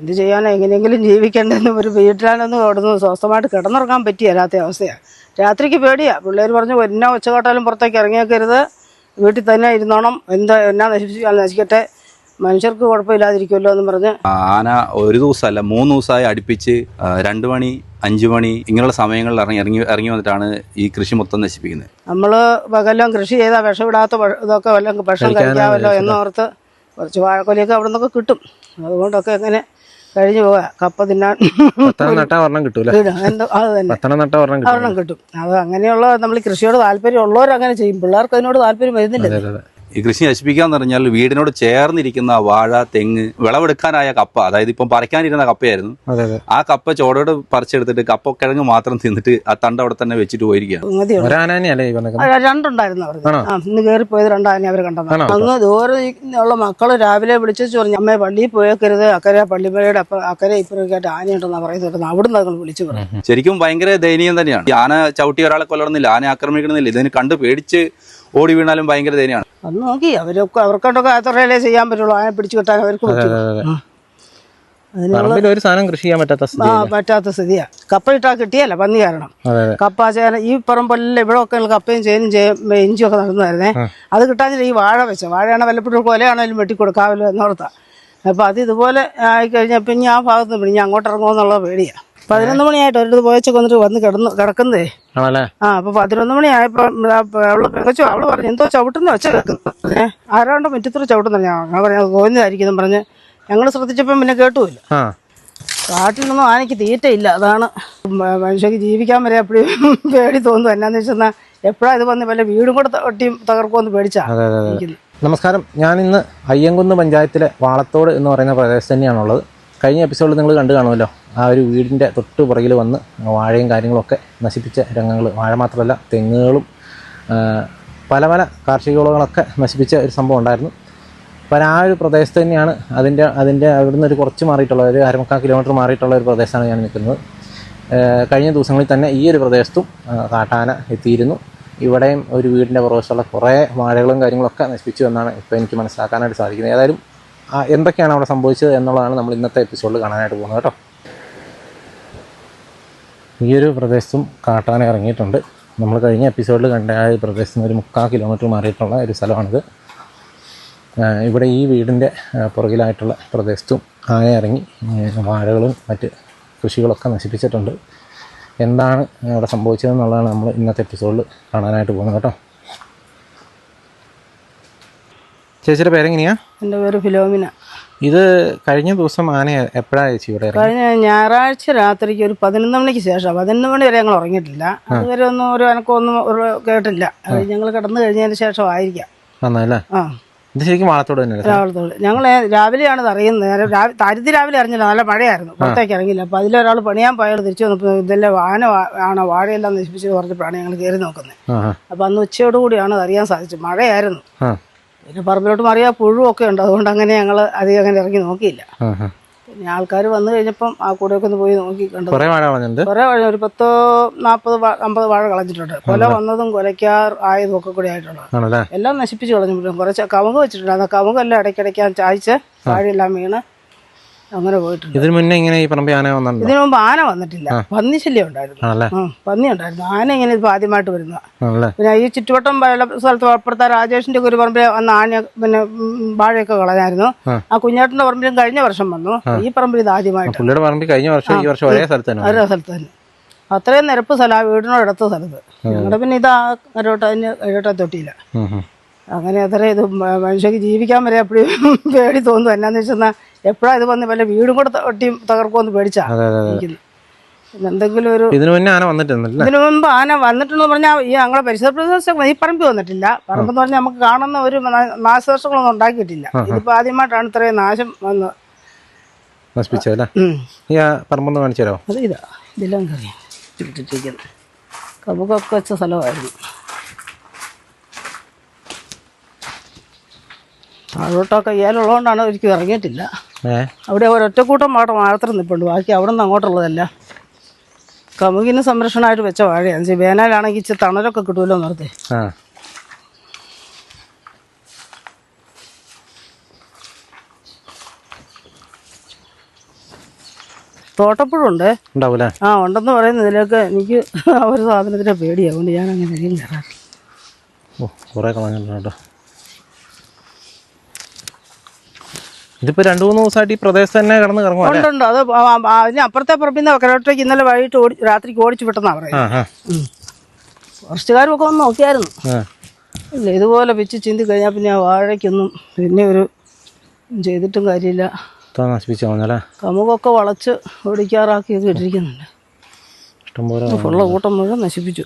എന്ത് ചെയ്യാനോ എങ്ങനെയെങ്കിലും ജീവിക്കേണ്ടെന്ന് ഒരു വീട്ടിലാണെന്ന് അവിടുന്ന് സ്വസ്ഥമായിട്ട് കിടന്നുറങ്ങാൻ പറ്റിയല്ലാത്ത അവസ്ഥയാണ്. രാത്രിക്ക് പേടിയാണ്. പിള്ളേർ പറഞ്ഞു എന്നാ ഒച്ചകാട്ടാലും പുറത്തേക്ക് ഇറങ്ങിയേക്കരുത്, വീട്ടിൽ തന്നെ ഇരുന്നോണം, എന്നാ നശിക്കട്ടെ, മനുഷ്യർക്ക് കുഴപ്പമില്ലാതിരിക്കുമല്ലോ എന്ന് പറഞ്ഞ്. ആന ഒരു ദിവസമല്ല 3 ദിവസമായി അടുപ്പിച്ച് 2 മണി 5 മണി ഇങ്ങനെയുള്ള സമയങ്ങളിൽ ഇറങ്ങി വന്നിട്ടാണ് ഈ കൃഷി മൊത്തം നശിപ്പിക്കുന്നത്. നമ്മൾ വല്ലതും കൃഷി ചെയ്താൽ വിഷമിടാത്ത ഇതൊക്കെ വല്ലതും ഭക്ഷണം കഴിക്കാമല്ലോ എന്നോർത്ത് കുറച്ച് വാഴക്കൊലയൊക്കെ അവിടെ നിന്നൊക്കെ കിട്ടും. അതുകൊണ്ടൊക്കെ എങ്ങനെ കഴിഞ്ഞു പോവാ. കപ്പ തിന്നാൻ ഒരെണ്ണം കിട്ടും. അത് അങ്ങനെയുള്ള നമ്മൾ കൃഷിയോട് താല്പര്യം ഉള്ളവർ അങ്ങനെ ചെയ്യും. പിള്ളേർക്ക് അതിനോട് താല്പര്യം വരുന്നില്ല. ഈ കൃഷി നശിപ്പിക്കാന്ന് പറഞ്ഞാൽ വീടിനോട് ചേർന്നിരിക്കുന്ന വാഴ, തെങ്ങ്, വിളവെടുക്കാനായ കപ്പ, അതായത് ഇപ്പം പറിക്കാനിരുന്ന കപ്പയായിരുന്നു, ആ കപ്പ ചോടോട് പറിച്ചെടുത്തിട്ട് കപ്പ കിഴങ്ങ് മാത്രം തിന്നിട്ട് ആ തണ്ട് അവിടെ തന്നെ വെച്ചിട്ട് പോയിരിക്കുകയാണ്. രണ്ടുണ്ടായിരുന്നു അവർക്ക്. ഇന്ന് കയറിപ്പോയത് 2 ആനയെ അവർ കണ്ടതാണ്. അങ്ങ് ദൂരെ ഉള്ള മക്കള് രാവിലെ വിളിച്ചു പറഞ്ഞു, അമ്മയെ പള്ളിയിൽ പോയേക്കരുത്, അക്കരെ പള്ളിപ്പുരയുടെ അക്കരെ ഇപ്പുറക്കായിട്ട് ആനയുണ്ടെന്നാ പറയുന്നത്. അവിടുന്ന് ഞങ്ങൾ വിളിച്ചു പറഞ്ഞു. ശരിക്കും ഭയങ്കര ദയനീയം തന്നെയാണ്. ഈ ആന ചവിട്ടി ഒരാളെ കൊല്ലണമെന്നില്ല, ആന ആക്രമിക്കണമെന്നില്ല, ഇതിന് കണ്ട് പേടിച്ച് ഓടി വീണാലും ഭയങ്കര ദയനീയമാണ്. അത് നോക്കി അവർക്കൊക്കെ അത്രയല്ലേ ചെയ്യാൻ പറ്റുള്ളൂ. ആനെ പിടിച്ചു കിട്ടാൻ അവർക്ക് ഒരു സാധനം കൃഷി ചെയ്യാൻ പറ്റാത്ത സ്ഥിതിയാ. കപ്പ ഇട്ടാ കിട്ടിയല്ല പന്നി കാരണം. കപ്പ, ചേന, ഈ പറമ്പെല്ലാം ഇവിടെ ഒക്കെ കപ്പയും ചേനും ഇഞ്ചിയും ഒക്കെ നടന്നതായിരുന്നേ. അത് കിട്ടാഞ്ഞിട്ട് ഈ വാഴ വെച്ച വാഴയാണോ വല്ലപ്പോഴും കൊലയാണേലും വെട്ടിക്കൊടുക്കാമല്ലോ എന്നോർത്താ. അപ്പൊ അത് ഇതുപോലെ ആയിക്കഴിഞ്ഞാൽ ഇനി ആ ഭാഗത്ത് നിന്ന് ഇനി അങ്ങോട്ട് ഇറങ്ങുമെന്നുള്ള പേടിയാ. 11 മണിയായിട്ട് ഒരിടത്ത് പോയച്ചൊക്കെ വന്നിട്ട് വന്ന് കിടക്കുന്നതേ. അപ്പൊ 11 മണിയായപ്പോ അവള് പറഞ്ഞു എന്തോ ചവിട്ടുന്ന വെച്ച കേൾക്കുന്നു. ആരാണ്ട് മുറ്റത്തൂടെ ചവിട്ടുന്ന ഞങ്ങൾ പറഞ്ഞ തോന്നുന്നതായിരിക്കും പറഞ്ഞ് ഞങ്ങൾ ശ്രദ്ധിച്ചപ്പം പിന്നെ കേട്ടുമില്ല. കാട്ടിലൊന്നും ആനയ്ക്ക് തീറ്റയില്ല. അതാണ് മനുഷ്യക്ക് ജീവിക്കാൻ വരെ എപ്പോഴും പേടി തോന്നുന്നു. എന്നാന്ന് വെച്ചാൽ എപ്പോഴാ ഇത് വന്ന് വല്ല വീടും കൂടെ ഒട്ടിയും തകർക്കുമെന്ന് പേടിച്ചാ. നമസ്കാരം, ഞാനിന്ന് അയ്യങ്കുന്ന് പഞ്ചായത്തിലെ വാളത്തോട് എന്ന് പറയുന്ന പ്രദേശത്ത് തന്നെയാണുള്ളത്. കഴിഞ്ഞ എപ്പിസോഡിൽ നിങ്ങൾ കണ്ടു കാണുമല്ലോ, ആ ഒരു വീടിൻ്റെ തൊട്ട് പുറകിൽ വന്ന് വാഴയും കാര്യങ്ങളൊക്കെ നശിപ്പിച്ച രംഗങ്ങൾ. വാഴ മാത്രമല്ല, തെങ്ങുകളും പല പല കാർഷിക വിളകളൊക്കെ നശിപ്പിച്ച ഒരു സംഭവം ഉണ്ടായിരുന്നു. അപ്പോൾ ആ ഒരു പ്രദേശത്ത് തന്നെയാണ് അതിൻ്റെ അവിടുന്ന് ഒരു കുറച്ച് മാറിയിട്ടുള്ള ഒരു 1/4 കിലോമീറ്റർ മാറിയിട്ടുള്ള ഒരു പ്രദേശത്താണ് ഞാൻ നിൽക്കുന്നത്. കഴിഞ്ഞ ദിവസങ്ങളിൽ തന്നെ ഈ ഒരു പ്രദേശത്തും കാട്ടാന എത്തിയിരുന്നു. ഇവിടെയും ഒരു വീടിൻ്റെ പുറവശമുള്ള കുറേ വാഴകളും കാര്യങ്ങളൊക്കെ നശിപ്പിച്ചു എന്നാണ് ഇപ്പോൾ എനിക്ക് മനസ്സിലാക്കാനായിട്ട് സാധിക്കുന്നത്. ഏതായാലും എന്തൊക്കെയാണ് അവിടെ സംഭവിച്ചത് എന്നുള്ളതാണ് നമ്മൾ ഇന്നത്തെ എപ്പിസോഡിൽ കാണാനായിട്ട് പോകുന്നത് കേട്ടോ. ഈ ഒരു പ്രദേശത്തും കാട്ടാന ഇറങ്ങിയിട്ടുണ്ട്. നമ്മൾ കഴിഞ്ഞ എപ്പിസോഡിൽ കണ്ട ആ ഒരു പ്രദേശത്ത് നിന്ന് ഒരു 3/4 കിലോമീറ്റർ മാറിയിട്ടുള്ള ഒരു സ്ഥലമാണിത്. ഇവിടെ ഈ വീടിൻ്റെ പുറകിലായിട്ടുള്ള പ്രദേശത്തും ആന ഇറങ്ങി വാഴകളും മറ്റ് കൃഷികളൊക്കെ നശിപ്പിച്ചിട്ടുണ്ട്. എന്താണ് അവിടെ സംഭവിച്ചതെന്നുള്ളതാണ് നമ്മൾ ഇന്നത്തെ എപ്പിസോഡിൽ കാണാനായിട്ട് പോകുന്നത് കേട്ടോ. ചേച്ചിയുടെ പേരെങ്ങനെയാ? എൻ്റെ പേര് ഫിലോമിന. ഇത് കഴിഞ്ഞ ദിവസം ആന എപ്പോഴാണ് ചേച്ചി ഇവിടെ? കഴിഞ്ഞ ഞായറാഴ്ച രാത്രിക്ക് ഒരു 11 മണിക്ക് ശേഷം. 11 മണി വരെ ഞങ്ങൾ ഉറങ്ങിയിട്ടില്ല. അതുവരെ ഒന്നും ഒരു അനക്കമൊന്നും കേട്ടില്ല. ഞങ്ങൾ കിടന്നു കഴിഞ്ഞതിന് ശേഷം ആയിരിക്കാം. ഇത് ശരിക്കും വാളത്തോട് തന്നെ? വാളത്തോട്. ഞങ്ങൾ രാവിലെയാണ് അറിയുന്നത്. രാവിലെ അറിഞ്ഞില്ല, നല്ല മഴയായിരുന്നു, പുറത്തേക്ക് ഇറങ്ങില്ല. അപ്പൊ അതിലൊരാൾ പണിയാൻ പോയാൽ തിരിച്ചു വന്നപ്പോൾ ഇതെല്ലാം ആണോ വാഴയെല്ലാം നശിപ്പിച്ച് പറഞ്ഞപ്പോഴാണ് ഞങ്ങൾ കയറി നോക്കുന്നത്. അപ്പൊ അന്ന് ഉച്ചയോടുകൂടിയാണ് അത് അറിയാൻ സാധിച്ചത്. മഴയായിരുന്നു. പിന്നെ പറമ്പിലോട്ട് മാറിയാ പുഴുവൊക്കെ ഉണ്ട്. അതുകൊണ്ട് അങ്ങനെ ഞങ്ങൾ അധികം അങ്ങനെ ഇറങ്ങി നോക്കിയില്ല. പിന്നെ ആൾക്കാർ വന്നു കഴിഞ്ഞപ്പം ആ കൂടെയൊക്കെ ഒന്ന് പോയി നോക്കി കണ്ടു. കുറെ വാഴ ഒരു 10-40-50 വാഴ കളഞ്ഞിട്ടുണ്ട്. കൊല വന്നതും കൊലയ്ക്കായതും ഒക്കെ കൂടി ആയിട്ടുള്ളത് എല്ലാം നശിപ്പിച്ച് കളഞ്ഞു. കുറച്ച് കവുങ്ങ് വെച്ചിട്ടുണ്ട്. ആ കവുങ്ങെല്ലാം ഇടയ്ക്കിടയ്ക്ക് ചായച്ച് വാഴയെല്ലാം വീണ് അങ്ങനെ പോയിട്ടുണ്ട്. ഇതിനു മുന്നേ ഇങ്ങനെ ഈ പറമ്പിൽ ആന വന്നിട്ടുണ്ട്? ഇതിനു മുമ്പ് ആന വന്നിട്ടില്ല. പന്നി ശല്യം ഉണ്ടായിരുന്നു. പന്നി ഉണ്ടായിരുന്നു. ആന ഇങ്ങനെ ഇപ്പൊ ആദ്യമായിട്ട് വരുന്ന. പിന്നെ ഈ ചുറ്റുവട്ടം സ്ഥലത്ത് അപ്പുറത്തെ രാജേഷിന്റെ ഒരു പറമ്പിൽ വന്ന ആന പിന്നെ വാഴയൊക്കെ കളഞ്ഞായിരുന്നു. ആ കുഞ്ഞേട്ടന്റെ പറമ്പിലും കഴിഞ്ഞ വർഷം വന്നു. ഈ പറമ്പിൽ ഇത് ആദ്യമായിട്ട്. ഒരേ സ്ഥലത്ത് തന്നെ. അത്രയും നിരപ്പ് സ്ഥലം ആ വീടിനോട് അടുത്ത സ്ഥലത്ത്. ഞങ്ങളുടെ പിന്നെ ഇതാ ഇരട്ട തൊട്ടിയില്ല. അങ്ങനെ അത്ര ഇത് മനുഷ്യക്ക് ജീവിക്കാൻ വരെ എപ്പോഴും പേടി തോന്നുന്നു. എന്നാന്ന് വെച്ചാൽ എപ്പോഴാ ഇത് വന്ന് വല്ല വീടും കൂടെ ഒട്ടിയും തകർക്കുമെന്ന് പേടിച്ചാ. എന്തെങ്കിലും ഒരു ഇതിനു മുമ്പ് ആന വന്നിട്ടെന്ന് പറഞ്ഞാൽ ഈ ഞങ്ങളെ പരിസര പ്രദേശം ഈ പറമ്പ് വന്നിട്ടില്ല. പറമ്പെന്ന് പറഞ്ഞാൽ നമുക്ക് കാണുന്ന ഒരു നാശനഷ്ടങ്ങളൊന്നും ഉണ്ടാക്കിയിട്ടില്ല. ഇതിപ്പോ ആദ്യമായിട്ടാണ് ഇത്രയും നാശം വന്ന് നശിപ്പിച്ചല്ലേ. അത് ഇതാ ഇതെല്ലാം കറിയാം. കമുകൊക്കെ വെച്ച സ്ഥലമായിരുന്നു. താഴോട്ടൊക്കെ ഇയാളുള്ളതുകൊണ്ടാണ് ഒരിക്കലും ഇറങ്ങിയിട്ടില്ല. അവിടെ ഒരൊറ്റക്കൂട്ടം മാത്രം നിൽപ്പുണ്ട്. ബാക്കി അവിടെ നിന്ന് അങ്ങോട്ടുള്ളതല്ല കമുകിന് സംരക്ഷണമായിട്ട് വെച്ച വാഴയാണ്. വേനലാണെങ്കിൽ ഇച്ചിരി തണലൊക്കെ കിട്ടുമല്ലോ നേരത്തെ. തോട്ടപ്പുഴും ഉണ്ട്. ഉണ്ടാവൂലേ? ആ ഉണ്ടെന്ന് പറയുന്നത്. ഇതിലൊക്കെ എനിക്ക് ആ ഒരു സാധനത്തിനെ പേടിയാണ്, അതുകൊണ്ട് ഞാൻ അങ്ങനെ അധികം കയറാറില്ല. ഓ കുറേ കളഞ്ഞിട്ടുണ്ട് കേട്ടോ. ഇതിപ്പോൾ 2-3 ദിവസമായിട്ട് ഈ പ്രദേശത്ത് തന്നെ കിടന്ന് കറങ്ങും. ഉണ്ട്. അത് അതിന് അപ്പുറത്തെ പറമ്പിൽ നിന്ന് കിഴട്ടേക്ക് ഇന്നലെ വൈകിട്ട് രാത്രിക്ക് ഓടിച്ചു വിട്ടെന്നാ പറയുന്നത്. ഫോറസ്റ്റുകാരും ഒക്കെ വന്ന് നോക്കിയായിരുന്നു. ഇല്ല, ഇതുപോലെ പിച്ച് ചിന്തി കഴിഞ്ഞാൽ പിന്നെ ആ വാഴയ്ക്കൊന്നും പിന്നെ ഒരു ചെയ്തിട്ടും കാര്യമില്ല. നശിപ്പിച്ചു കളഞ്ഞല്ലേ? കമുകൊക്കെ വളച്ച് ഓടിക്കാറാക്കിയൊക്കെ ഇട്ടിരിക്കുന്നുണ്ട്. ഇഷ്ടംപോലെ ഫുള്ള കൂട്ടം മുഴുവൻ നശിപ്പിച്ചു.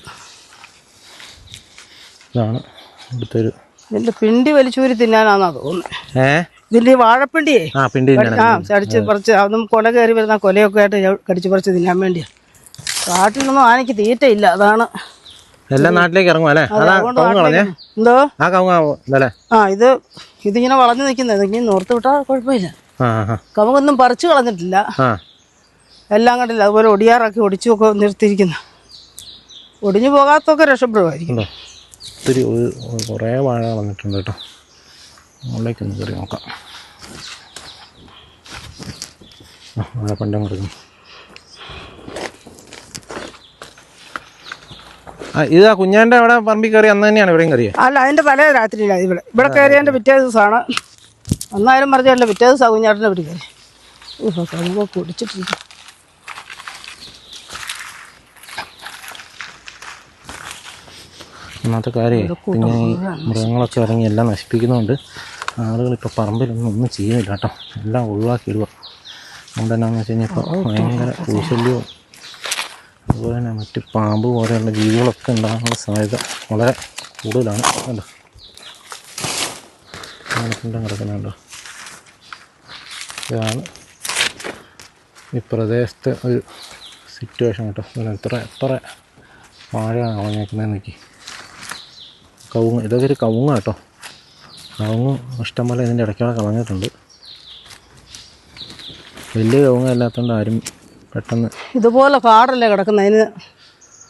ഇതാണ് ഇവിടുത്തെ ഒരു ഇതിന്റെ പിണ്ടി വലിച്ചൂരി തിന്നാനാന്നാ തോന്നുന്നത്. ഇതിന്റെ ഈ വാഴപ്പിണ്ടിയേ ചടിച്ച് പറിച്ച് അതും കൊല കയറി വരുന്ന കൊലയൊക്കെ ആയിട്ട് കടിച്ചു പറിച്ച് തിന്നാൻ വേണ്ടിയാ. കാട്ടിലൊന്നും ആനയ്ക്ക് തീറ്റയില്ല, അതാണ്. എല്ലാ നാട്ടിലേക്ക് ഇറങ്ങും അല്ലേ? എന്തോ ഇതിങ്ങനെ വളഞ്ഞു നിൽക്കുന്നത്. ഇനി നോർത്ത് വിട്ടാൽ കുഴപ്പമില്ല. കമുകൊന്നും പറിച്ചു കളഞ്ഞിട്ടില്ല, എല്ലാം കണ്ടില്ല. അതുപോലെ ഒടിയാറാക്കി ഒടിച്ചുമൊക്കെ നിർത്തിയിരിക്കുന്ന. ഒടിഞ്ഞു പോകാത്തൊക്കെ രക്ഷപ്പെടുമായിരിക്കും. ഒത്തിരി കുറേ വാഴ കളഞ്ഞിട്ടുണ്ട് കേട്ടോ. മുകളിലേക്കൊന്ന് കയറി നോക്കാം. വാഴപ്പണ്ടം കിടക്കും. ഇതാ കുഞ്ഞാൻ്റെ അവിടെ പറമ്പിൽ കയറി അന്ന് തന്നെയാണ് ഇവിടെയും കയറിയത്? അല്ല, അതിന്റെ തലേ രാത്രിയില്ല. ഇവിടെ കയറിയതിന്റെ പിറ്റേ ദിവസമാണ്. അന്നാരും പറഞ്ഞല്ല, പിറ്റേ ദിവസമാണ് കുഞ്ഞാട്ടിന്റെ വീട്ടിൽ കയറി. കമുകൊക്കെ ഒടിച്ചിട്ടിരിക്കും. ഒന്നാമത്തെ കാര്യം പിന്നെ ഈ മൃഗങ്ങളൊക്കെ ഇറങ്ങി എല്ലാം നശിപ്പിക്കുന്നതുകൊണ്ട് ആളുകൾ ഇപ്പോൾ പറമ്പിലൊന്നും ചെയ്യുന്നില്ല കേട്ടോ. എല്ലാം ഒഴിവാക്കിയിടുക. അതുകൊണ്ട് എന്നാന്ന് വെച്ച് കഴിഞ്ഞാൽ ഇപ്പോൾ ഭയങ്കര ഭൂശല്യവും അതുപോലെ തന്നെ മറ്റ് പാമ്പ് പോലെയുള്ള ജീവികളൊക്കെ ഉണ്ടാകാനുള്ള സാധ്യത വളരെ കൂടുതലാണ്. കണ്ടോ പിണ്ടം കിടക്കുന്നുണ്ടോ? ഇതാണ് ഈ പ്രദേശത്തെ ഒരു സിറ്റുവേഷൻ കേട്ടോ. എത്ര വാഴയാണ് കളഞ്ഞേക്കുന്നതെന്ന് നോക്കി. കവുങ്ങ്, ഇതൊക്കെ ഒരു കവുങ്ങ് കേട്ടോ. കവുങ്ങ് ഇഷ്ടംപോലെ ഇതിൻ്റെ ഇടയ്ക്കോടെ കളഞ്ഞിട്ടുണ്ട്. വലിയ കവുങ്ങ് അല്ലാത്തതുകൊണ്ട് ആരും പെട്ടെന്ന് ഇതുപോലെ കാടല്ലേ കിടക്കുന്നത്. അതിന്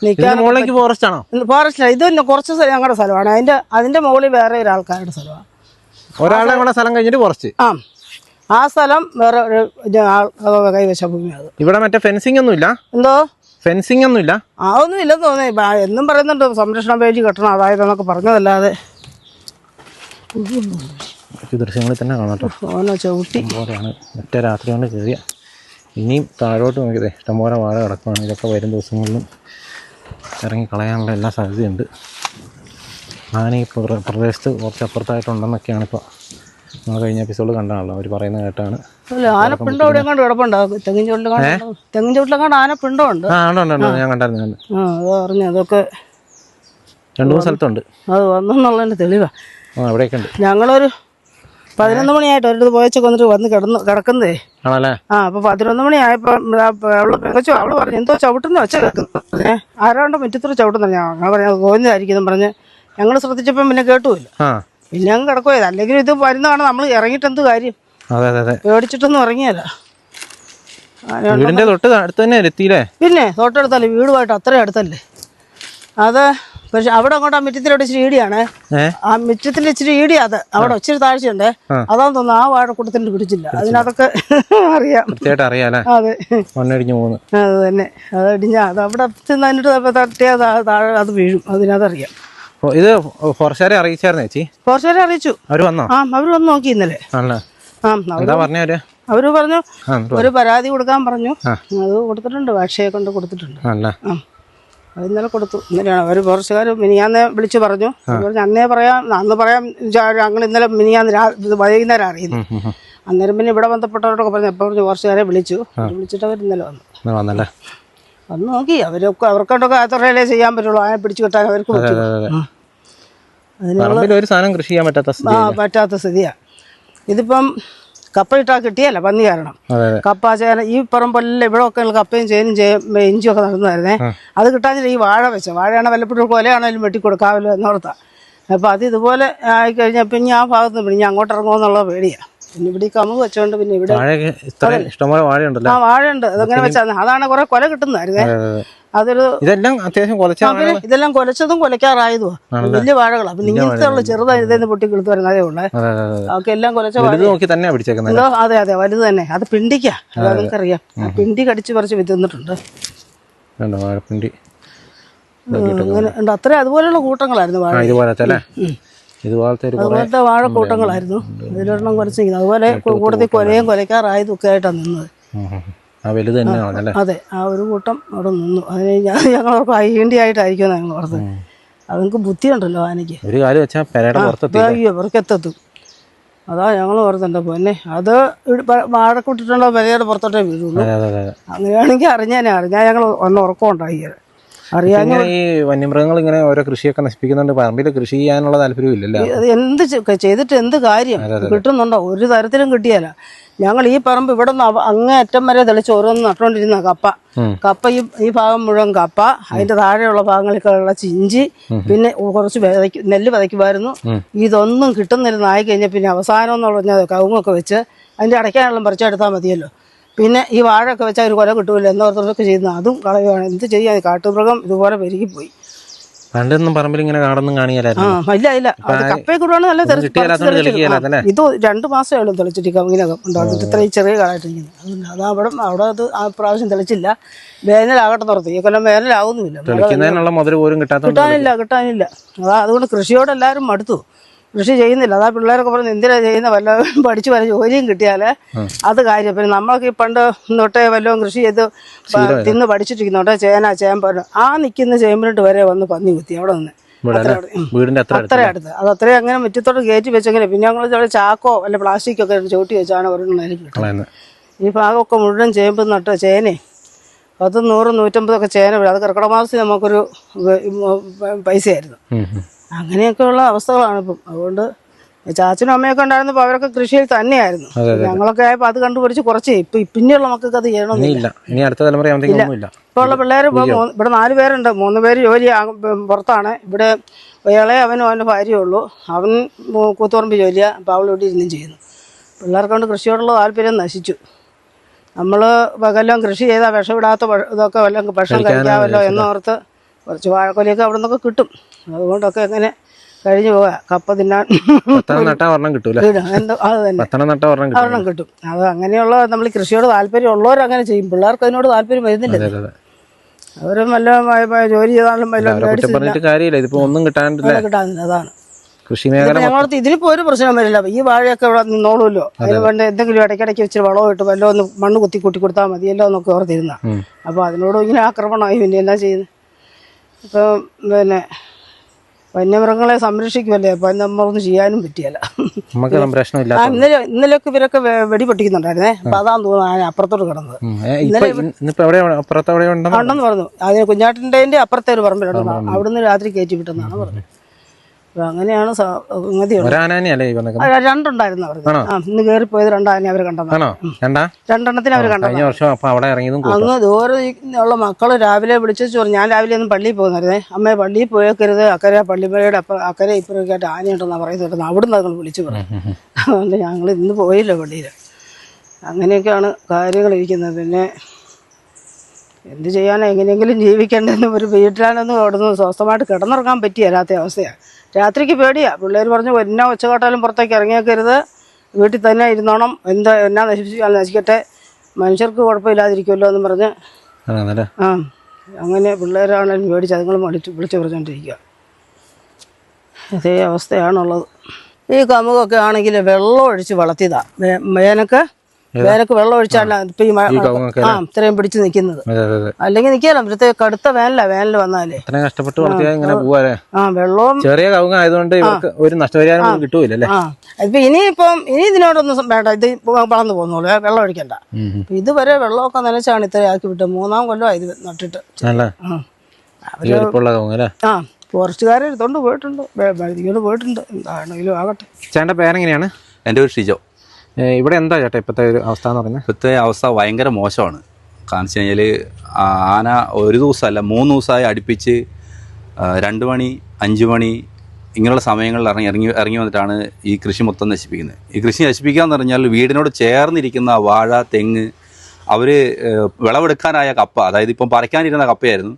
നിൽക്കാൻ മുകളിലേക്ക് ഫോറസ്റ്റ് ആണോ? ഫോറസ്റ്റ് ഇത് കുറച്ച് ഞങ്ങളുടെ സ്ഥലമാണ്. അതിന്റെ മുകളിൽ വേറെ ഒരാൾക്കാരുടെ സ്ഥലമാണ്. ഒരാളുടെ കൂടെ സ്ഥലം കഴിഞ്ഞിട്ട് ഫോറസ്റ്റ്. ആ സ്ഥലം വേറെ ഒരു കൈവശ ഭൂമിയാണ്. ഇവിടെ മറ്റേ ഫെൻസിങ് ഒന്നും ഇല്ല? എന്തോ ഫെൻസിങ് ഒന്നും ഇല്ല? ഒന്നും ഇല്ലെന്ന് തോന്നി. എന്നും പറയുന്നുണ്ട് സംരക്ഷണ പേജ് കെട്ടണം, അതായത് എന്നൊക്കെ പറഞ്ഞതല്ലാതെ. ദൃശ്യങ്ങളിൽ തന്നെ കാണാട്ടോ. ചവിട്ടി പോലെയാണ് ഒറ്റ രാത്രി കൊണ്ട് കയറിയ. ഇനിയും താഴോട്ട് നോക്കിയതേ ഇഷ്ടംപോലെ വാഴ കിടക്കുകയാണ്. ഇതൊക്കെ വരും ദിവസങ്ങളിലും ഇറങ്ങി കളയാനുള്ള എല്ലാ സാധ്യതയുണ്ട്. ആന ഈ പ്രദേശത്ത് കുറച്ച് അപ്പുറത്തായിട്ടുണ്ടെന്നൊക്കെയാണ് ഇപ്പോൾ നമ്മൾ കഴിഞ്ഞ എപ്പിസോഡ് കണ്ടാണല്ലോ അവർ പറയുന്നത് കേട്ടാണ്. ആനപ്പിണ്ടോ അവിടെ എങ്ങാണ്ട് കിടപ്പുണ്ടാകും. തെങ്ങിൻ ചോട്ടിലെങ്ങാണ്ട് ആനപ്പിണ്ടോ ഉണ്ട്. ഞാൻ കണ്ടായിരുന്നു. അത് പറഞ്ഞു. അതൊക്കെ 2-3 സ്ഥലത്തുണ്ട്. അത് വന്നെന്നുള്ളതിൻ്റെ തെളിവാ. അവിടെയൊക്കെ ഉണ്ട്. ഞങ്ങളൊരു 11 മണിയായിട്ട് ഒരിടത്ത് പോയച്ചൊക്കെ വന്നിട്ട് വന്ന് കിടക്കുന്നതേ ആണല്ലേ? അപ്പോൾ 11 മണിയായപ്പോൾ അവള് പറഞ്ഞു എന്തോ ചവിട്ടുന്ന വെച്ച കേൾക്കുന്നു. ആരാണ്ട് മുറ്റത്തൂർ ചവിട്ടുന്ന. ഞങ്ങൾ പറഞ്ഞത് തോന്നുന്നതായിരിക്കും പറഞ്ഞ് ഞങ്ങൾ ശ്രദ്ധിച്ചപ്പം പിന്നെ കേട്ടുമില്ല. പിന്നെ അങ്ങ് കിടക്കുമായത്. അല്ലെങ്കിൽ ഇത് വരുന്നതാണ് നമ്മൾ ഇറങ്ങിയിട്ട് എന്ത് കാര്യം? പേടിച്ചിട്ടൊന്നും ഇറങ്ങിയല്ല. വീടിന്റെ തൊട്ട് അടുത്ത് തന്നെ എത്തിയില്ലേ? പിന്നെ തൊട്ടടുത്തല്ലേ, വീടുമായിട്ട് അത്രയും അടുത്തല്ലേ അത്. പക്ഷെ അവിടെ അങ്ങോട്ട് ആ മുറ്റത്തിലോട്ട് ഇച്ചിരി ഈടിയാണ്. ആ മുറ്റത്തിൽ ഇച്ചിരി ഈടി. അത് അവിടെ ഇച്ചിരി താഴ്ചയുണ്ട്. അതാന്ന് തോന്നുന്നു. ആ വാഴക്കൂട്ടത്തിന് പിടിച്ചില്ല. അതിനകത്തൊക്കെ അറിയാം. അതെ, അത് തന്നെ. അത് ഇടിഞ്ഞ അത് അവിടെ ചെന്നിട്ട് തട്ടിയാൽ താഴെ അത് വീഴും. അതിനകത്തറിയാം. ഇത് ഫോറസ്റ്റുകാരെ അറിയിച്ചായിരുന്നു ചേച്ചി? ഫോറസ്റ്റുകാരെ അറിയിച്ചു. അവർ വന്നോ? അവർ വന്ന് നോക്കി ഇന്നലെ. അവര് പറഞ്ഞു ഒരു പരാതി കൊടുക്കാൻ പറഞ്ഞു. അത് കൊടുത്തിട്ടുണ്ട്. ഭാഷയെ കൊണ്ട് കൊടുത്തിട്ടുണ്ട്. അത് ഇന്നലെ കൊടുത്തു. ഇന്നലെയാണ് അവർ ഫോറസ്റ്റുകാർ മിനിയാന്നെ വിളിച്ചു പറഞ്ഞു. അന്നേ പറയാം, അന്ന് പറയാം. ഞങ്ങൾ ഇന്നലെ മിനിയാന്ന് വൈകുന്നേരം അറിയുന്നു. അന്നേരം പിന്നെ ഇവിടെ ബന്ധപ്പെട്ടവരോടൊക്കെ പറഞ്ഞു. എപ്പോൾ പറഞ്ഞു ഫോറസ്റ്റുകാരെ വിളിച്ചു. വിളിച്ചിട്ട് അവർ ഇന്നലെ വന്നു. വന്ന് നോക്കി. അവർക്കൊക്കെ അത്രയല്ലേ ചെയ്യാൻ പറ്റുള്ളൂ. ആനെ പിടിച്ചു കിട്ടാൻ അവർക്ക് പറ്റും. പറ്റാത്ത സ്ഥിതിയാ. ഇതിപ്പം കപ്പ ഇട്ടാൽ കിട്ടിയല്ല പന്നി കാരണം. കപ്പ, ചേന, ഈ പറമ്പെല്ലാം ഇവിടെ ഒക്കെ കപ്പയും ചേനും ഇഞ്ചിയും ഒക്കെ നടന്നതായിരുന്നേ. അത് കിട്ടാഞ്ഞില്ല ഈ വാഴ വെച്ച. വാഴയാണോ വല്ലപ്പോഴും കൊലയാണേലും വെട്ടിക്കൊടുക്കാമല്ലോ എന്നോർത്താ. അപ്പോൾ അത് ഇതുപോലെ ആയിക്കഴിഞ്ഞാൽ പിന്നെ ആ ഭാഗത്ത് നിന്ന് പിന്നെ അങ്ങോട്ട് ഇറങ്ങുമെന്നുള്ള പേടിയാണ്. പിന്നെ ഇവിടെ ഈ കമുക് വെച്ചോണ്ട് പിന്നെ ഇവിടെ വാഴയൊക്കെ ഇഷ്ടംപോലെ വാഴയുണ്ടല്ലോ. ആ വാഴയുണ്ട്. അതങ്ങനെ വെച്ചാൽ അതാണ് കുറെ കൊല കിട്ടുന്നതായിരുന്നേ. അതൊരു ഇതെല്ലാം അത്യാവശ്യം ഇതെല്ലാം കൊലച്ചതും കൊലക്കാറായതും വലിയ വാഴകളാണ്. അപ്പൊ ഇങ്ങനത്തെ ഉള്ള ചെറുതായി ഇതേന്ന് പൊട്ടി കിളുത്ത് വരുന്നതേ ഉള്ളേ. അതൊക്കെ എല്ലാം കൊലച്ച വാഴ നോക്കി തന്നെ പിടിച്ചേക്കുന്നത്. അതെ അതെ വലുത് തന്നെ. അത് പിണ്ടിക്കാ, അത് നിങ്ങൾക്കറിയാം. പിണ്ടി കടിച്ച് പറിച്ച് വിത്തിന്നിട്ടുണ്ട്. വാഴപ്പിണ്ടി അങ്ങനെ ഉണ്ട്. അത്ര അതുപോലെയുള്ള കൂട്ടങ്ങളായിരുന്നു വാഴ. അതുപോലത്തെ വാഴക്കൂട്ടങ്ങളായിരുന്നു. ഇതിലൊരെണ്ണം കുറച്ചിരിക്കുന്നത്. അതുപോലെ കൂട്ടത്തിൽ കൊലയും കൊലക്കാറായതും ഒക്കെ ആയിട്ടാണ് നിന്നത്. അതെ, ആ ഒരു കൂട്ടം അവിടെ നിന്നു. അതിന് ഞങ്ങളവർക്ക് അയ്യണ്ടിയായിട്ടായിരിക്കും ഞങ്ങൾ ഓർത്തത്. അതെനിക്ക് ബുദ്ധിയുണ്ടല്ലോ ആനയ്ക്ക്. അയ്യോ പുറത്തെത്തും. അതാ ഞങ്ങൾ ഓർത്തുണ്ട്. പിന്നെ അത് വാഴക്കൂട്ടിട്ടുണ്ടോ പെരയുടെ പുറത്തോട്ടേ വീഴുള്ളൂ. അങ്ങനെയാണെങ്കിൽ അറിഞ്ഞാൽ ഞങ്ങൾ ഒന്ന് ഉറക്കം ഉണ്ടാക്കിയത്. അറിയാൻ ഈ വന്യമൃഗങ്ങൾ ഇങ്ങനെ ഓരോ കൃഷിയൊക്കെ നശിപ്പിക്കുന്നുണ്ട്. പറമ്പിൽ കൃഷി ചെയ്യാനുള്ള താല്പര്യമില്ലല്ലോ. എന്ത് ചെയ്തിട്ട് എന്ത് കാര്യം? കിട്ടുന്നുണ്ടോ? ഒരു തരത്തിലും കിട്ടിയല്ല. ഞങ്ങൾ ഈ പറമ്പ് ഇവിടെ നിന്ന് അങ്ങേ അറ്റം വരെ തെളിച്ച് ഓരോന്ന് നട്ടുകൊണ്ടിരുന്ന കപ്പ ഈ ഭാഗം മുഴുവൻ കപ്പ, അതിന്റെ താഴെയുള്ള ഭാഗങ്ങളിലുള്ള ചിഞ്ചി, പിന്നെ കുറച്ച് നെല്ല് വിതയ്ക്കുമായിരുന്നു. ഇതൊന്നും കിട്ടുന്നില്ലെന്ന് ആയി കഴിഞ്ഞാൽ പിന്നെ അവസാനം എന്ന് പറഞ്ഞാൽ കവുങ്ങൊക്കെ വെച്ച് അതിന്റെ അടയ്ക്കാനുള്ള പറിച്ചെടുത്താൽ മതിയല്ലോ. പിന്നെ ഈ വാഴയൊക്കെ വെച്ചാൽ ഒരു കൊല കിട്ടൂല എന്നോർത്തൊക്കെ ചെയ്യുന്ന അതും കളയുകയാണ്. എന്ത് ചെയ്യാൻ? കാട്ടുമൃഗം ഇതുപോലെ പെരുകിപ്പോയി. പണ്ടൊന്നും പറമ്പിൽ ഇങ്ങനെ കാടൊന്നും കാണിയാലായിരുന്നു. ഇല്ല അത് കപ്പയെ കൂടാണ് നല്ല ഇത് 2 മാസമേ ഉള്ളൂ തെളിച്ചിട്ട് കവുങ്ങിനകം ഉണ്ടാകും. ഇത്രയും ചെറിയ കാടായിട്ടിരിക്കുന്നത്. അത് അവിടെ അത് ആ പ്രാവശ്യം തെളിച്ചില്ല. വേനലാകട്ടെ നിർത്തി. ഈ കൊല്ലം വേനലാവുന്നുമില്ല. കിട്ടാനില്ല. അതുകൊണ്ട് കൃഷിയോട് എല്ലാവരും മടുത്തു. കൃഷി ചെയ്യുന്നില്ല. അതാ പിള്ളേരൊക്കെ പറഞ്ഞ് എന്തിനാ ചെയ്യുന്ന, വല്ലതും പഠിച്ചു വല്ല ജോലിയും കിട്ടിയാല് അത് കാര്യം. പിന്നെ നമ്മൾക്ക് ഈ പണ്ട് തൊട്ടേ വല്ലതും കൃഷി ചെയ്ത് തിന്ന് പഠിച്ചിട്ടിരിക്കുന്നോട്ടെ ചേന ചേമ്പ് ആ നിൽക്കുന്ന ചേമ്പിനിട്ട് വരെ വന്ന് പന്നി കുത്തി അവിടെ നിന്ന് അത്ര അടുത്ത്. അത് അത്രയും അങ്ങനെ മുറ്റത്തോട്ട് കയറ്റി വെച്ചെങ്ങനെ പിന്നെ ഞങ്ങൾ ചാക്കോ അല്ല പ്ലാസ്റ്റിക്കൊക്കെ ചവിട്ടി വെച്ചാണ് ഒരെണ്ണം നിലയ്ക്ക് കിട്ടുന്നത്. ഈ ഭാഗമൊക്കെ മുഴുവൻ ചേമ്പ് നട്ട് ചേനേ 100, 150 ചേന വീഴും. അത് കർക്കിടക മാസത്തിൽ നമുക്കൊരു പൈസയായിരുന്നു. അങ്ങനെയൊക്കെയുള്ള അവസ്ഥകളാണ് ഇപ്പം. അതുകൊണ്ട് ചാച്ചനും അമ്മയൊക്കെ ഉണ്ടായിരുന്നപ്പോൾ അവരൊക്കെ കൃഷിയിൽ തന്നെയായിരുന്നു. ഞങ്ങളൊക്കെ ആയപ്പോൾ അത് കണ്ടുപിടിച്ച് കുറച്ച് പിന്നെയുള്ള മക്കൾക്ക് അത് ചെയ്യണമെന്നില്ല. ഇപ്പോൾ ഉള്ള പിള്ളേർ ഇവിടെ 4 പേരുണ്ട്. 3 പേര് ജോലി പുറത്താണ്. ഇവിടെ ഇളയ അവനും അവൻ്റെ ഭാര്യയേ ഉള്ളൂ. അവൻ കൂത്തുപറമ്പ് ജോലിയാണ്. അപ്പോൾ അവൾ ഇവിടെ ഇരുന്നും ചെയ്യുന്നു. പിള്ളേർക്ക് കൊണ്ട് കൃഷിയോടുള്ള താല്പര്യം നശിച്ചു. നമ്മൾ വല്ലതും കൃഷി ചെയ്താൽ വിഷമിടാത്ത ഇതൊക്കെ വല്ലതും ഭക്ഷണം കഴിക്കാമല്ലോ എന്നോർത്ത് കുറച്ച് വാഴക്കൊലയൊക്കെ അവിടെ നിന്നൊക്കെ കിട്ടും. അതുകൊണ്ടൊക്കെ എങ്ങനെ കഴിഞ്ഞു പോവാ. കപ്പ തിന്നാൻ ഒരെണ്ണം കിട്ടും. അത് അങ്ങനെയുള്ള നമ്മൾ കൃഷിയോട് താല്പര്യം ഉള്ളവർ അങ്ങനെ ചെയ്യും. പിള്ളേർക്ക് അതിനോട് താല്പര്യം വരുന്നില്ല. അവരും വല്ല ജോലി ചെയ്താലും കിട്ടാനില്ല. അതാണ് ഞങ്ങളടുത്ത്. ഇതിനിപ്പോ ഒരു പ്രശ്നം വരില്ല. ഈ വാഴയൊക്കെ ഇവിടെ നിന്നോളൂല്ലോ. അതിന് വേണ്ട എന്തെങ്കിലും ഇടയ്ക്കിടയ്ക്ക് വെച്ചിട്ട് വളവും ഇട്ട് വല്ല ഒന്ന് മണ്ണ് കുത്തി കൂട്ടി കൊടുത്താൽ മതിയല്ലോ എന്നൊക്കെ ഓർത്തിരുന്ന. അപ്പൊ അതിനോട് ഇങ്ങനെ ആക്രമണമായി. പിന്നെ എന്താ ചെയ്യുന്നത്? ഇപ്പം പിന്നെ വന്യമൃഗങ്ങളെ സംരക്ഷിക്കുമല്ലേ. അപ്പൊ നമ്മളൊന്നും ചെയ്യാനും പറ്റിയല്ല. ഇന്നലെയൊക്കെ ഇവരൊക്കെ വെടി പൊട്ടിക്കുന്നുണ്ടായിരുന്നേ. അപ്പൊ അതാന്ന് തോന്നുന്നു അപ്പുറത്തോട്ട് കിടന്നത് ഉണ്ടെന്ന് പറഞ്ഞു. അതിന് കുഞ്ഞാട്ടിന്റെ അപ്പുറത്തെ ഒരു പറമ്പിലുണ്ടെന്ന്. അവിടുന്ന് രാത്രി കയറ്റി വിട്ടെന്നാണ് പറഞ്ഞത്. അങ്ങനെയാണ് രണ്ടുണ്ടായിരുന്നു അവർക്ക്. ഇന്ന് കയറിപ്പോയത് 2 ആനയെ അവർ കണ്ടെന്നാണ്. 2 അവർ കണ്ടത്. അങ്ങ് ദൂരെ ഉള്ള മക്കള് രാവിലെ വിളിച്ചു പറഞ്ഞു. ഞാൻ രാവിലെ ഒന്നും പള്ളിയിൽ പോകുന്നായിരുന്നേ. അമ്മയെ പള്ളിയിൽ പോയേക്കരുത്, അക്കരെ പള്ളിപ്പുരയുടെ അക്കരെ ഇപ്പുറമൊക്കെയായിട്ട് ആനയുണ്ടെന്നാണ് പറയുന്നത്. അവിടുന്ന് ഞങ്ങൾ വിളിച്ചു പറഞ്ഞു. അതുകൊണ്ട് ഞങ്ങൾ ഇന്ന് പോയില്ല പള്ളിയിൽ. അങ്ങനെയൊക്കെയാണ് കാര്യങ്ങൾ ഇരിക്കുന്നത്. പിന്നെ എന്ത് ചെയ്യാനോ എങ്ങനെയെങ്കിലും ജീവിക്കേണ്ടെന്ന് ഒരു വീട്ടിലാണെന്ന് അവിടുന്ന് സ്വസ്ഥമായിട്ട് കിടന്നുറങ്ങാൻ പറ്റിയല്ലാത്ത അവസ്ഥയാണ്. രാത്രിക്ക് പേടിയാ. പിള്ളേർ പറഞ്ഞു എന്നാ ഒച്ചക്കാട്ടാലും പുറത്തേക്ക് ഇറങ്ങിയേക്കരുത്, വീട്ടിൽ തന്നെ ഇരുന്നോണം, എന്നാ നശിക്കട്ടെ, മനുഷ്യർക്ക് കുഴപ്പമില്ലാതിരിക്കുമല്ലോ എന്ന് പറഞ്ഞ് അങ്ങനെ പിള്ളേരാണെങ്കിലും പേടിച്ച് അതുങ്ങളും വിളിച്ച് പറഞ്ഞുകൊണ്ടിരിക്കുക. അതേ അവസ്ഥയാണുള്ളത്. ഈ കമുകൊക്കെ ആണെങ്കിൽ വെള്ളം ഒഴിച്ച് വളർത്തിയതാണ്. വേനക്ക് വെള്ളം ഒഴിച്ചാണ് ഇപ്പൊ ഇത്രയും പിടിച്ച് നിൽക്കുന്നത്. അല്ലെങ്കിൽ നിൽക്കാലോ. ഇവിടുത്തെ കടുത്ത വേനൽ വന്നാലേ കഷ്ടപ്പെട്ട് വെള്ളവും ചെറിയ കവുങ്ങായതുകൊണ്ട് ഒരു നഷ്ടപരിഹാരം കിട്ടൂലല്ലേ. ഇപ്പൊ ഇനി ഇതിനോടൊന്നും വേണ്ട. ഇത് വളർന്നു പോകുന്നുള്ളൂ, വെള്ളം ഒഴിക്കണ്ട. ഇതുവരെ വെള്ളമൊക്കെ നനച്ചാണ് ഇത്ര ആക്കി വിട്ടത്. 3-ാം കൊല്ലം ഇത് നട്ടിട്ട്. ഫോറസ്റ്റുകാരെ എടുത്തോണ്ട് പോയിട്ടുണ്ട്, എന്താണെങ്കിലും ആകട്ടെ. ചേട്ടന്റെ പേരെങ്ങനെയാണ്? എൻ്റെ പേര് ഷിജോ. ഇവിടെ എന്താ ചേട്ടാ ഇപ്പോഴത്തെ ഒരു അവസ്ഥ എന്ന് പറയുന്നത്? ഇപ്പോഴത്തെ അവസ്ഥ ഭയങ്കര മോശമാണ്. കാരണം വെച്ച് കഴിഞ്ഞാൽ ആന ഒരു ദിവസമല്ല 3 ദിവസമായി അടുപ്പിച്ച് 2 മണി, 5 മണി, ഇങ്ങനെയുള്ള സമയങ്ങളിൽ ഇറങ്ങി വന്നിട്ടാണ് ഈ കൃഷി മൊത്തം നശിപ്പിക്കുന്നത്. ഈ കൃഷി നശിപ്പിക്കുക എന്ന് പറഞ്ഞാൽ വീടിനോട് ചേർന്നിരിക്കുന്ന വാഴ, തെങ്ങ്, അവര് വിളവെടുക്കാനായ കപ്പ, അതായത് ഇപ്പം പറിക്കാനിരുന്ന കപ്പയായിരുന്നു,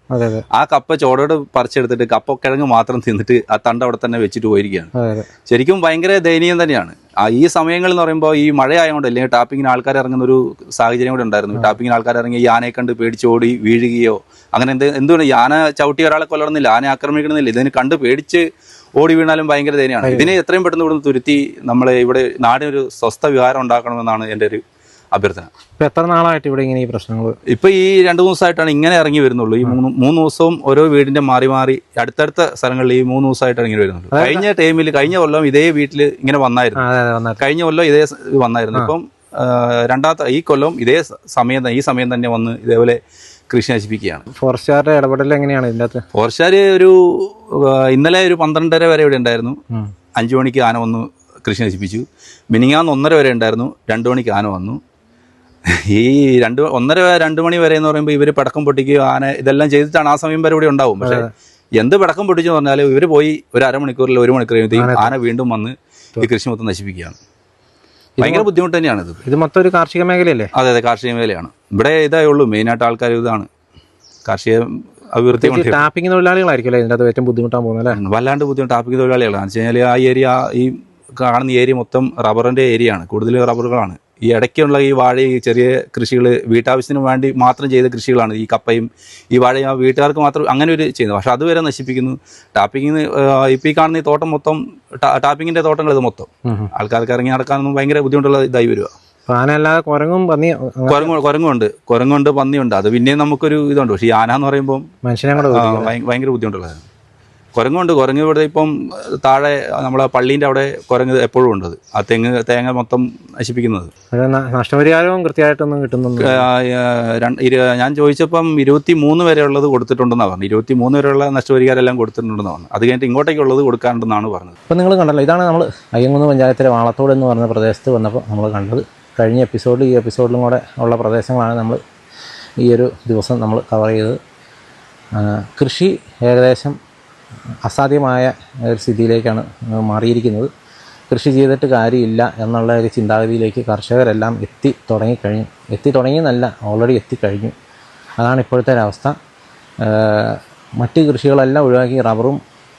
ആ കപ്പ ചോടോട് പറിച്ചെടുത്തിട്ട് കപ്പക്കിഴങ്ങ് മാത്രം തിന്നിട്ട് ആ തണ്ട് അവിടെ തന്നെ വെച്ചിട്ട് പോയിരിക്കുകയാണ്. ശരിക്കും ഭയങ്കര ദയനീയം തന്നെയാണ്. ഈ സമയങ്ങൾ എന്ന് പറയുമ്പോൾ ഈ മഴയായതുകൊണ്ട്, അല്ലെങ്കിൽ ടാപ്പിങ്ങിന് ആൾക്കാർ ഇറങ്ങുന്ന ഒരു സാഹചര്യം കൂടെ ഉണ്ടായിരുന്നു. ടാപ്പിങ്ങിന് ആൾക്കാർ ഇറങ്ങി ഈ ആനയെ കണ്ട് പേടിച്ചോടി വീഴുകയോ അങ്ങനെ എന്തുകൊണ്ട് ഈ ആന ചവിട്ടി ഒരാളെ കൊല്ലണമെന്നില്ല, ആന ആക്രമിക്കണമെന്നില്ല, ഇതിന് കണ്ട് പേടിച്ച് ഓടി വീണാലും ഭയങ്കര ദയനീയമാണ്. ഇതിനെ എത്രയും പെട്ടെന്ന് ഇവിടുന്ന് തുരുത്തി നമ്മളെ ഇവിടെ നാടിനൊരു സ്വസ്ഥ വിഹാരം ഉണ്ടാക്കണമെന്നാണ് എൻ്റെ ഒരു അഭ്യർത്ഥന. ഇപ്പൊ എത്ര നാളായിട്ട് ഇവിടെ ഇങ്ങനെ ഈ പ്രശ്നങ്ങൾ? ഇപ്പൊ ഈ 2 ദിവസമായിട്ടാണ് ഇങ്ങനെ ഇറങ്ങി വരുന്നുള്ളൂ. ഈ മൂന്ന് ദിവസവും ഓരോ വീടിന്റെ മാറി മാറി അടുത്തടുത്ത സ്ഥലങ്ങളിൽ ഈ 3 ദിവസമായിട്ടാണ് ഇങ്ങനെ വരുന്നുള്ളൂ. കഴിഞ്ഞ കൊല്ലം ഇതേ വീട്ടിൽ ഇങ്ങനെ വന്നായിരുന്നു. കഴിഞ്ഞ കൊല്ലം ഇതേ വന്നായിരുന്നു. ഇപ്പം ഈ കൊല്ലം ഈ സമയം തന്നെ വന്ന് ഇതേപോലെ കൃഷി നശിപ്പിക്കുകയാണ്. ഫോറസ്റ്റുകാരുടെ ഇടപെടൽ എങ്ങനെയാണ് ഇതിൻ്റെ അകത്ത്? ഫോറസ്റ്റുകാർ ഇന്നലെ ഒരു 12:30 വരെ ഇവിടെ ഉണ്ടായിരുന്നു. 5 മണിക്ക് ആന വന്നു കൃഷി നശിപ്പിച്ചു. മിനിങ്ങാന്ന് 1:30 വരെ ഉണ്ടായിരുന്നു. 2 മണിക്ക് ആന വന്നു. ഈ 1:30-2 മണി വരെ എന്ന് പറയുമ്പോൾ ഇവർ പടക്കം പൊട്ടിക്കുകയോ ആന ഇതെല്ലാം ചെയ്തിട്ടാണ് ആ സമയം വരെ ഇവിടെ ഉണ്ടാവും. പക്ഷേ എന്ത് പടക്കം പൊട്ടിച്ചെന്ന് പറഞ്ഞാൽ ഇവർ പോയി ഒരു അരമണിക്കൂറിൽ 1 മണിക്കൂർ കഴിയുമ്പോഴത്തേക്കും ആന വീണ്ടും വന്ന് ഈ കൃഷി മൊത്തം നശിപ്പിക്കുകയാണ്. ഭയങ്കര ബുദ്ധിമുട്ട് തന്നെയാണ് ഇത് മൊത്തം ഒരു കാർഷിക മേഖലയല്ലേ? അതെ, കാർഷിക മേഖലയാണ്. ഇവിടെ ഇതേ ഉള്ളൂ മെയിനായിട്ട് ആൾക്കാർ ഇതാണ് കാർഷിക അഭിവൃദ്ധി. ടാപ്പിംഗ് തൊഴിലാളികളായിരിക്കും ഇതിൻ്റെ അകത്ത് ഏറ്റവും ബുദ്ധിമുട്ടാൻ പോകുന്നത് അല്ലേ? വല്ലാണ്ട് ബുദ്ധിമുട്ട് ടാപ്പിംഗ് തൊഴിലാളികളാണ്. എന്ന് വെച്ച് കഴിഞ്ഞാൽ ആ ഏരിയ, ഈ കാണുന്ന ഏരിയ മൊത്തം റബ്ബറിൻ്റെ ഏരിയയാണ്, കൂടുതൽ റബ്ബറുകളാണ്. ഈ ഇടയ്ക്കുള്ള ഈ വാഴ, ഈ ചെറിയ കൃഷികൾ, വീട്ടാവശ്യത്തിന് വേണ്ടി മാത്രം ചെയ്ത കൃഷികളാണ് ഈ കപ്പയും ഈ വാഴയും. ആ വീട്ടുകാർക്ക് മാത്രം അങ്ങനെ ഒരു ചെയ്യുന്നത്. പക്ഷെ അതുവരെ നശിപ്പിക്കുന്നു. ടാപ്പിങ്ങിന് ഇപ്പം ഈ കാണുന്ന ഈ തോട്ടം മൊത്തം ടാപ്പിങ്ങിൻ്റെ തോട്ടങ്ങൾ ഇത് മൊത്തം ആൾക്കാർക്ക് ഇറങ്ങി നടക്കാനൊന്നും ഭയങ്കര ബുദ്ധിമുട്ടുള്ള ഇതായി വരിക. ആനയല്ലാതെ കുരങ്ങുണ്ട്, പന്നിയുണ്ട്. അത് പിന്നെയും നമുക്കൊരു ഇതുണ്ട്. പക്ഷേ ഈ ആന എന്ന് പറയുമ്പോൾ മനുഷ്യനെ ഭയങ്കര ബുദ്ധിമുട്ടുള്ളതാണ്. കുരങ്ങ് ഇവിടെ ഇപ്പം താഴെ നമ്മളെ പള്ളീൻ്റെ അവിടെ കുരങ്ങ് എപ്പോഴും ഉണ്ട്. ആ തേങ്ങ മൊത്തം നശിപ്പിക്കുന്നത്. നഷ്ടപരിഹാരവും കൃത്യമായിട്ടൊന്നും കിട്ടുന്നുണ്ട്. ഞാൻ ചോദിച്ചപ്പം 23 വരെയുള്ളത് കൊടുത്തിട്ടുണ്ടെന്നാണ് പറഞ്ഞത്. 23 വരെയുള്ള നഷ്ടപരിഹാരം എല്ലാം കൊടുത്തിട്ടുണ്ടെന്ന് പറഞ്ഞു. അത് കഴിഞ്ഞിട്ട് ഇങ്ങോട്ടേക്കുള്ളത് കൊടുക്കാനുണ്ടെന്നാണ് പറഞ്ഞത്. ഇപ്പം നിങ്ങൾ കണ്ടല്ലോ, ഇതാണ് നമ്മൾ അയ്യങ്കുന്ന് പഞ്ചായത്തിലെ വാളത്തോട് എന്ന് പറഞ്ഞ പ്രദേശത്ത് വന്നപ്പോൾ നമ്മൾ കണ്ടത്. കഴിഞ്ഞ ഈ എപ്പിസോഡിലും കൂടെ ഉള്ള പ്രദേശങ്ങളാണ് നമ്മൾ ഈ ഒരു ദിവസം നമ്മൾ കവർ ചെയ്തത്. കൃഷി ഏകദേശം അസാധ്യമായ ഒരു സ്ഥിതിയിലേക്കാണ് മാറിയിരിക്കുന്നത്. കൃഷി ചെയ്തിട്ട് കാര്യമില്ല എന്നുള്ള ഒരു ചിന്താഗതിയിലേക്ക് കർഷകരെല്ലാം എത്തി തുടങ്ങിയെന്നല്ല, ഓൾറെഡി എത്തിക്കഴിഞ്ഞു. അതാണ് ഇപ്പോഴത്തെ ഒരവസ്ഥ. മറ്റ് കൃഷികളെല്ലാം ഒഴിവാക്കി റബ്ബറും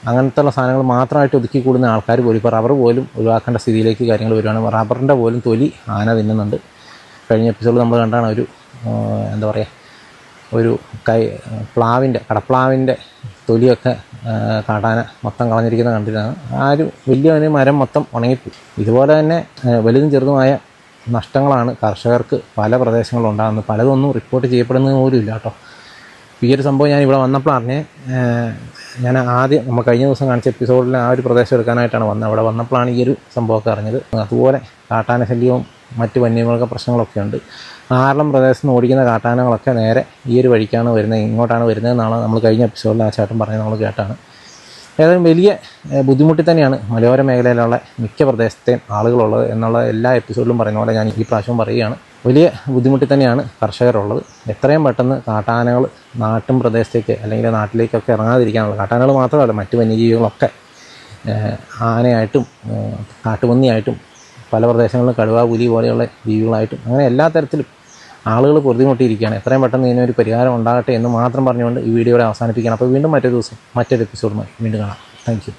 അങ്ങനത്തെ ഉള്ള സാധനങ്ങൾ മാത്രമായിട്ട് ഒതുക്കി കൂടുന്ന ആൾക്കാർ പോലും ഇപ്പോൾ റബ്ബർ പോലും ഒഴിവാക്കേണ്ട സ്ഥിതിയിലേക്ക് കാര്യങ്ങൾ വരികയാണ്. റബ്ബറിൻ്റെ പോലും തൊലി ആന തിന്നുന്നുണ്ട്. കഴിഞ്ഞ എപ്പിസോഡിൽ നമ്മൾ കണ്ടാണ് ഒരു കടപ്ലാവിൻ്റെ തൊലിയൊക്കെ കാട്ടാന മൊത്തം കളഞ്ഞിരിക്കുന്നത് കണ്ടിട്ടാണ്. ആ ഒരു വലിയ മരം മൊത്തം ഉണങ്ങിപ്പോയി. ഇതുപോലെ തന്നെ വലുതും ചെറുതുമായ നഷ്ടങ്ങളാണ് കർഷകർക്ക് പല പ്രദേശങ്ങളിലും ഉണ്ടാകുന്നത്. പലതൊന്നും റിപ്പോർട്ട് ചെയ്യപ്പെടുന്നത് പോലും ഇല്ല കേട്ടോ. ഈ ഒരു സംഭവം ഞാൻ ഇവിടെ വന്നപ്പോൾ ഞാൻ ആദ്യം നമ്മൾ കഴിഞ്ഞ ദിവസം കാണിച്ച എപ്പിസോഡിൽ ആ ഒരു പ്രദേശം എടുക്കാനായിട്ടാണ് വന്നത്. അവിടെ വന്നപ്പോഴാണ് ഈ ഒരു സംഭവമൊക്കെ അറിഞ്ഞത്. അതുപോലെ കാട്ടാന ശല്യവും മറ്റ് വന്യമൃഗ പ്രശ്നങ്ങളൊക്കെ ഉണ്ട്. ആറളം പ്രദേശത്ത് നിന്ന് ഓടിക്കുന്ന കാട്ടാനകളൊക്കെ നേരെ ഈ ഒരു വഴിക്കാണ് വരുന്നത്, ഇങ്ങോട്ടാണ് വരുന്നതെന്നാണ് നമ്മൾ കഴിഞ്ഞ എപ്പിസോഡിൽ ആ ചേട്ടൻ പറഞ്ഞത് നമ്മൾ കേട്ടാണ്. ഏതായാലും വലിയ ബുദ്ധിമുട്ടി തന്നെയാണ് മലയോര മേഖലയിലുള്ള മിക്ക പ്രദേശത്തെയും ആളുകളുള്ളത് എന്നുള്ള എല്ലാ എപ്പിസോഡിലും പറയുന്ന പോലെ ഞാൻ ഈ പ്രാവശ്യം പറയുകയാണ്. വലിയ ബുദ്ധിമുട്ടി തന്നെയാണ് കർഷകരുള്ളത്. എത്രയും പെട്ടെന്ന് കാട്ടാനകൾ നാട്ടും പ്രദേശത്തേക്ക് അല്ലെങ്കിൽ നാട്ടിലേക്കൊക്കെ ഇറങ്ങാതിരിക്കാനുള്ള, കാട്ടാനകൾ മാത്രമല്ല മറ്റ് വന്യജീവികളൊക്കെ ആനയായിട്ടും കാട്ടുപന്നിയായിട്ടും പല പ്രദേശങ്ങളിലും കടുവ, പുലി പോലെയുള്ള ജീവികളായിട്ടും അങ്ങനെ എല്ലാ തരത്തിലും ആളുകൾ പൊറുതിമുട്ടിയിരിക്കുകയാണ്. എത്രയും പെട്ടെന്ന് ഇതിനൊരു പരിഹാരം ഉണ്ടാകട്ടെ എന്ന് മാത്രം പറഞ്ഞുകൊണ്ട് ഈ വീഡിയോയുടെ അവസാനിപ്പിക്കുകയാണ്. അപ്പോൾ വീണ്ടും മറ്റൊരു ദിവസം മറ്റൊരു എപ്പിസോഡുമായി വീണ്ടും കാണാം. Thank you.